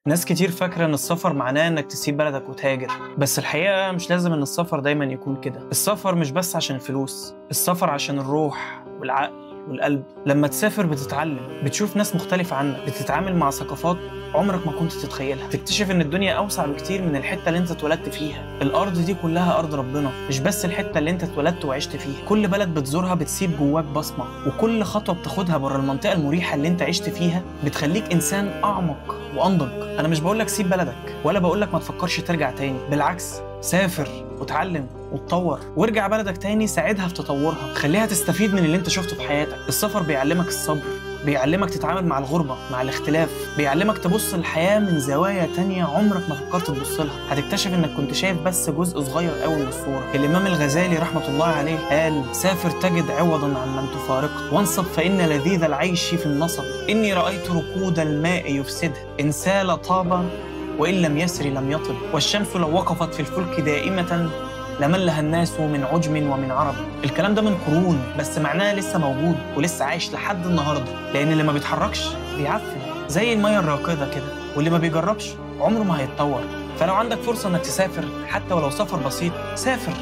ناس كتير فاكرة إن السفر معناه إنك تسيب بلدك وتهاجر، بس الحقيقة مش لازم إن السفر دايماً يكون كده. السفر مش بس عشان الفلوس، السفر عشان الروح والعقل والقلب. لما تسافر بتتعلم، بتشوف ناس مختلفة عنك، بتتعامل مع ثقافات عمرك ما كنت تتخيلها، تكتشف إن الدنيا أوسع بكتير من الحتة اللي أنت اتولدت فيها. الأرض دي كلها أرض ربنا، مش بس الحتة اللي أنت اتولدت وعشت فيها. كل بلد بتزورها بتسيب جواك بصمة، وكل خطوة بتاخدها بره المنطقة المريحة اللي أنت عشت فيها بتخليك إنسان أعمق وأنضج. أنا مش بقولك سيب بلدك، ولا بقولك ما تفكرش ترجع تاني، بالعكس، سافر وتعلم وتطور وارجع بلدك تاني، ساعدها في تطورها، خليها تستفيد من اللي انت شفته في حياتك. السفر بيعلمك الصبر، بيعلمك تتعامل مع الغربة، مع الاختلاف، بيعلمك تبص للحياة من زوايا تانية عمرك ما فكرت تبص لها. هتكتشف انك كنت شايف بس جزء صغير قوي من الصورة. الإمام الغزالي رحمة الله عليه قال: سافر تجد عوضا عن من تفارقه، وانصب فإن لذيذ العيش في النصب، إني رأيت ركود الماء يفسده، إن سال طاب وإن لم يسر لم يطب، والشمس لو وقفت في الفلك دائمة لملها الناس من عجم ومن عرب. الكلام ده من قرون، بس معناه لسه موجود ولسه عايش لحد النهارده، لأن اللي ما بيتحركش بيعفن زي المية الراكدة كده، واللي ما بيجربش عمره ما هيتطور. فلو عندك فرصة إنك تسافر حتى ولو سفر بسيط، سافر،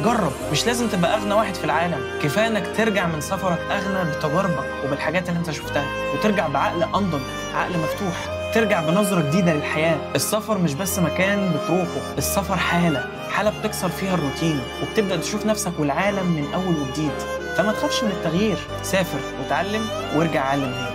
جرب. مش لازم تبقى أغنى واحد في العالم، كفاية إنك ترجع من سفرك أغنى بتجاربك وبالحاجات اللي أنت شفتها، وترجع بعقل أنضج، عقل مفتوح، ترجع بنظرة جديدة للحياة. السفر مش بس مكان بتروحه، السفر حالة بتكسر فيها الروتين، وبتبدأ تشوف نفسك والعالم من أول وجديد. فما تخافش من التغيير، سافر وتعلم وارجع علم هنا.